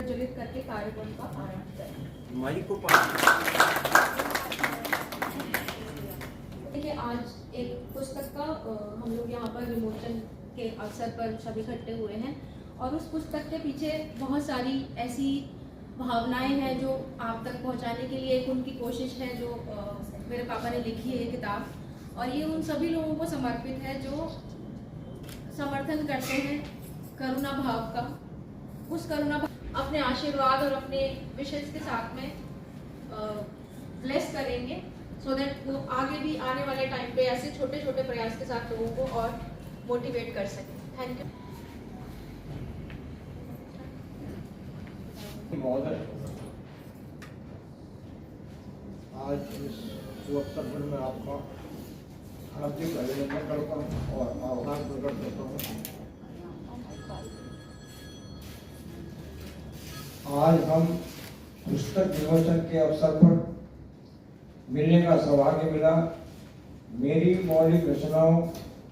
प्रज्वलित करके कार्यक्रम का आरंभ करें। माइक को देखिए, आज एक पुस्तक का हम लोग यहाँ पर विमोचन के अवसर पर सभी इकट्ठे हुए हैं और उस पुस्तक के पीछे बहुत सारी ऐसी भावनाएं हैं जो आप तक पहुँचाने के लिए एक उनकी कोशिश है जो मेरे पापा ने लिखी है ये किताब, और ये उन सभी लोगों को समर्पित है जो समर्थन करते हैं करुणा भाव का। उस करुणा भाव अपने आशीर्वाद और अपने विशेष के साथ में ब्लेस करेंगे सो दैट वो आगे भी आने वाले टाइम पे ऐसे छोटे छोटे प्रयास के साथ लोगों को और मोटिवेट कर सकें। Thank you. आज इस अवसर पर मैं आपका हार्दिक अभिनंदन करता हूँ और आभार प्रकट करता हूँ। आज हम पुस्तक विमोचन के अवसर पर मिलने का सौभाग्य मिला। मेरी मौलिक रचनाओं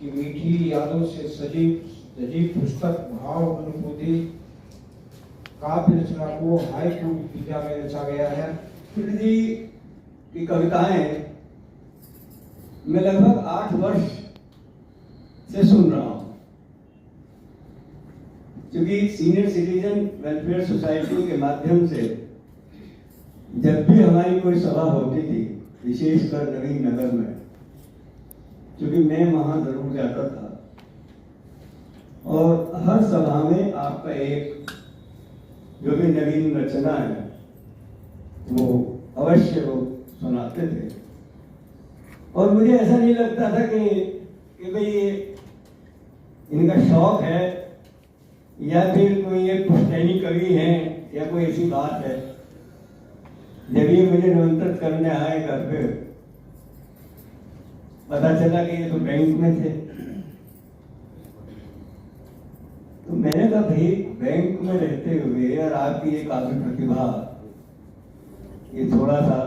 की मीठी यादों से सजी पुस्तक भाव अनुभूति काव्य रचना को हाइकू विधा में रचा गया है। कृष्ण जी की कविताएं मैं लगभग 8 वर्ष से सुन रहा हूं, क्योंकि सीनियर सिटीजन वेलफेयर सोसाइटी के माध्यम से जब भी हमारी कोई सभा होती थी, विशेषकर नवीन नगर में, क्योंकि मैं वहां जरूर जाता था, और हर सभा में आपका एक जो भी नवीन रचना है वो अवश्य लोग सुनाते थे। और मुझे ऐसा नहीं लगता था कि भाई ये इनका शौक है या फिर कोई एक पुश्तैनी कवि है या कोई ऐसी बात है। जब ये मुझे निमंत्रित करने आए घर पे, पता चला कि ये तो बैंक में थे, तो मैंने कहा भाई बैंक में रहते हुए और आपकी ये काफी प्रतिभा, ये थोड़ा सा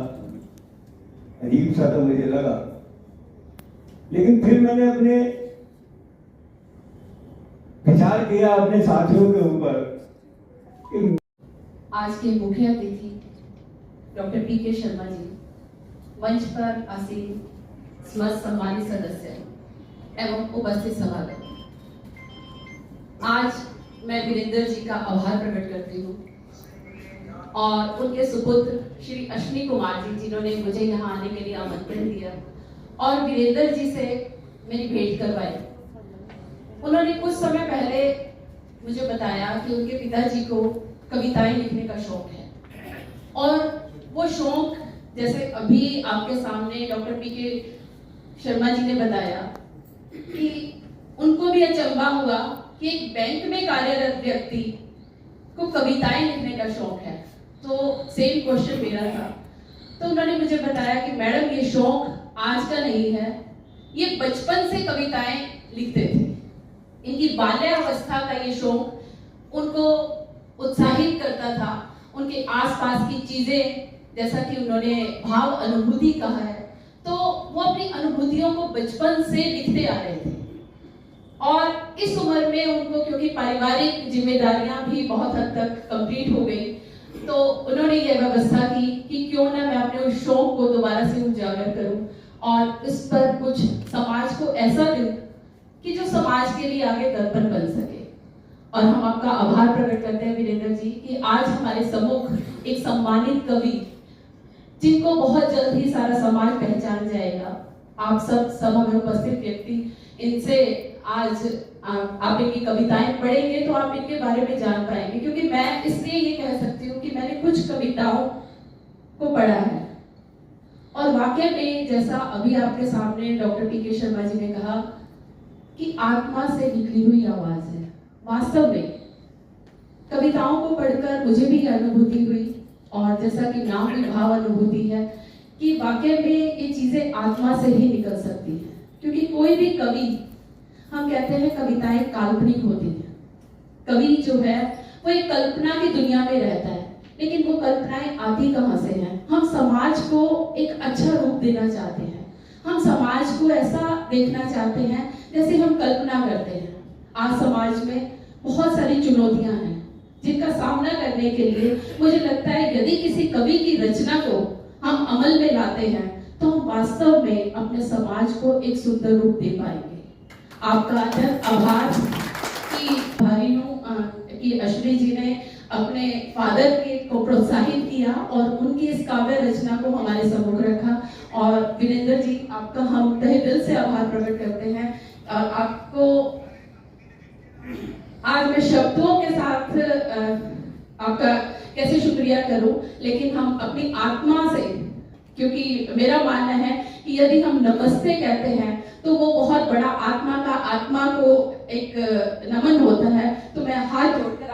अजीब सा तो मुझे लगा। लेकिन फिर मैंने अपने विचार किया अपने साथियों के ऊपर। आज के मुख्य अतिथि डॉक्टर पी.के. शर्मा जी, मंच पर आसीन समस्त सम्मानित सदस्य एवं उपस्थित सभागण, आज मैं वीरेंद्र जी का आभार प्रकट करती हूँ और उनके सुपुत्र श्री अश्विनी कुमार जी, जिन्होंने मुझे यहाँ आने के लिए आमंत्रण दिया और वीरेंद्र जी से मेरी भेंट करवाई। उन्होंने कुछ समय पहले मुझे बताया कि उनके पिताजी को कविताएं लिखने का शौक है, और वो शौक, जैसे अभी आपके सामने डॉक्टर पी.के. शर्मा जी ने बताया कि उनको भी अचंभा हुआ कि एक बैंक में कार्यरत व्यक्ति को कविताएं लिखने का शौक है। तो सेम क्वेश्चन मेरा था, तो उन्होंने मुझे बताया कि मैडम ये शौक आज का नहीं है, ये बचपन से कविताएं लिखते थे। इनकी बाल्यावस्था का ये शौक उनको उत्साहित करता था। उनके आसपास की चीजें, जैसा कि उन्होंने भाव अनुभूति कहा है, तो वो अपनी अनुभूतियों को बचपन से लिखते आ रहे थे। और इस उम्र में उनको, क्योंकि पारिवारिक जिम्मेदारियां भी बहुत हद तक कंप्लीट हो गई, तो उन्होंने ये व्यवस्था की कि क्यों ना मैं अपने उस शौक को दोबारा से उजागर करूं और इस पर कुछ समाज को ऐसा दूं कि जो समाज के लिए आगे दर्पण बन सके। और हम आपका आभार प्रकट करते हैं वीरेंद्र जी कि आज हमारे सम्मुख एक सम्मानित कवि, जिनको बहुत जल्द ही सारा समाज पहचान जाएगा, आप सब सभा में उपस्थित व्यक्ति, इनसे आज आप इनकी कविताएं पढ़ेंगे तो आप इनके बारे में जान पाएंगे। क्योंकि मैं इसलिए ये कह सकती हूँ कि मैंने कुछ कविताओं को पढ़ा है और वाकई में, जैसा अभी आपके सामने डॉक्टर पी.के. शर्मा जी ने कहा कि आत्मा से निकली हुई आवाज है। वास्तव में कविताओं को पढ़कर मुझे भी अनुभूति हुई, और जैसा कि नाम में भाव अनुभूति है कि वाकई में ये चीजें आत्मा से ही निकल सकती है। क्योंकि कोई भी कवि, हम कहते हैं कविताएं काल्पनिक होती हैं, कवि जो है वो एक कल्पना की दुनिया में रहता है, लेकिन वो कल्पनाएं आती कहाँ से हैं? हम समाज को एक अच्छा रूप देना चाहते हैं, हम समाज को ऐसा देखना चाहते हैं जैसे हम कल्पना करते हैं। आज समाज में बहुत सारी चुनौतियां हैं जिनका सामना करने के लिए मुझे लगता है यदि किसी कवि की रचना को हम अमल में लाते हैं तो हम वास्तव में अपने समाज को एक सुंदर रूप दे पाएंगे। आपका आभार कि भाई हूँ कि अश्विनी जी ने अपने फादर को प्रोत्साहित किया और उनकी इस काव्य रचना को हमारे सम्मुख रखा। और वीरेंद्र जी, आपका हम तहे दिल से आभार प्रकट करते हैं। और आपको आज मैं शब्दों के साथ आपका कैसे शुक्रिया करूं, लेकिन हम अपनी आत्मा से, क्योंकि मेरा मानना है कि यदि हम नमस्ते कहते हैं तो वो बहुत बड़ा आत्मा को एक नमन होता है। तो मैं हाथ जोड़कर